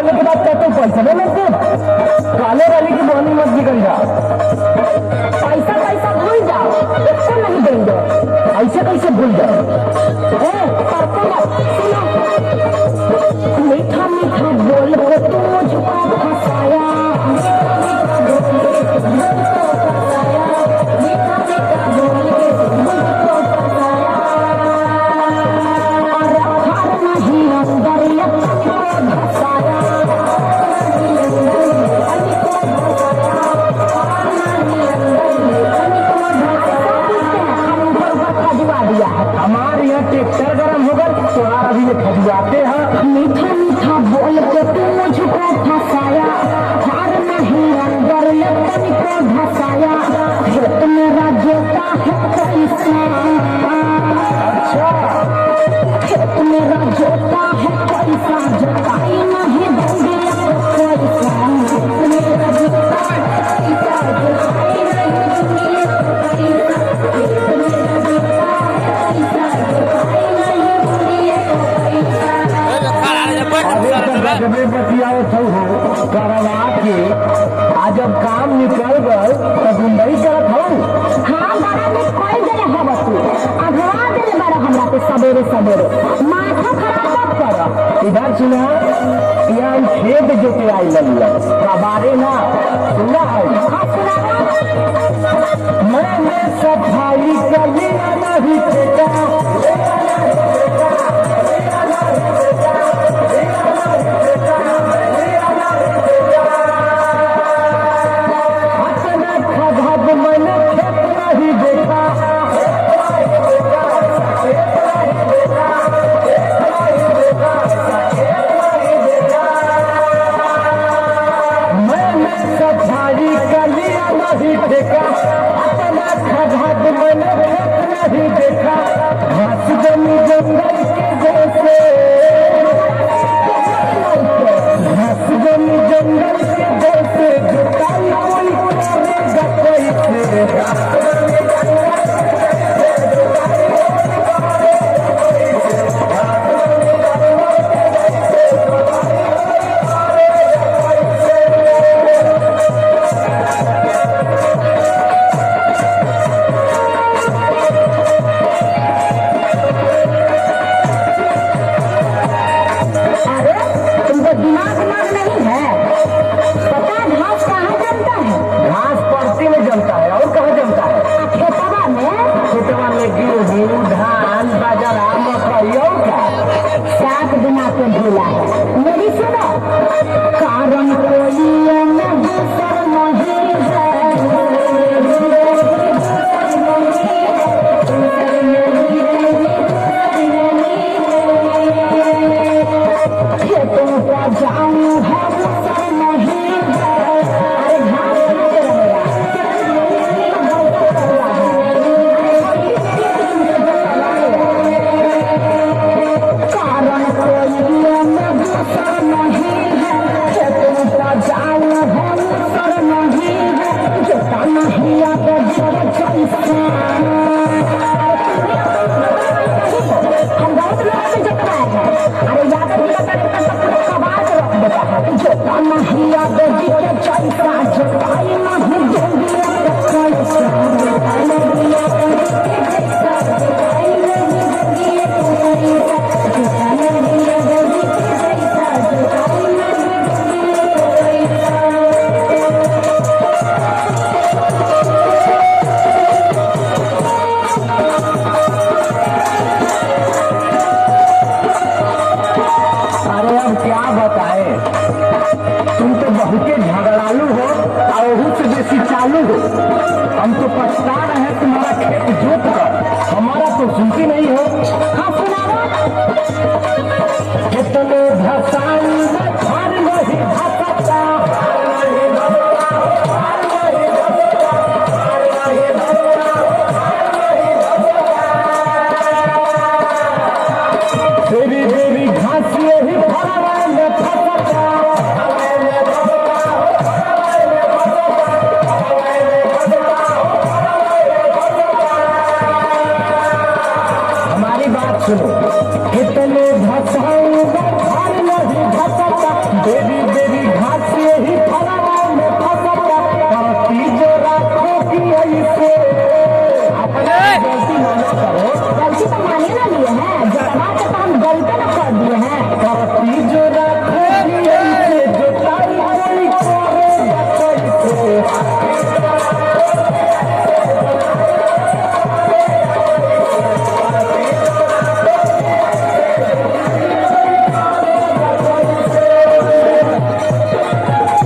करने के बाद कहते पैसा नहीं लगते, काले वाली की बोनी मत निकल जा। पैसा पैसा भूल जाओ, इसको नहीं देंगे। ऐसे कैसे भूल जाओ? मीठा मीठा बोल के तू मुझको फंसाया, हमारे यहाँ ट्रैक्टर गर्म होगा तो अभी ये खजुआते हैं। मीठा मीठा बोल के तू मुझको फंसाया, हार नहीं अंदर लपन को धसाया, खेत मेरा जोता है पैसा, अच्छा खेत मेरा जोता है पैसा, जोताई नहीं देंगे पैसा, मेरा जोता है पैसा, जोताई नहीं देंगे करवा के आज जब काम निकल गए तो गुंडई करत हो। हाँ बड़ा में कोई जगह है बतू अगवा देने बड़ा हमरा पे सवेरे सवेरे माथा खराब मत करो। इधर सुना यहाँ खेत जोते आई लगिया कबारे ना सुना है। हाँ सुनावा। मैंने सफाई कर लिया नहीं बेटा, चालू हो। हम तो पछता रहे हैं तुम्हारा खेत जोत कर, हमारा तो सुनती नहीं हो। हाँ सुनाओ। कितने भसान घर नहीं भसता, तेरी तेरी घास यही फरवा में फसता। हमारी बात सुनो, कितने भसाऊंगा घर नहीं भसता। मेरी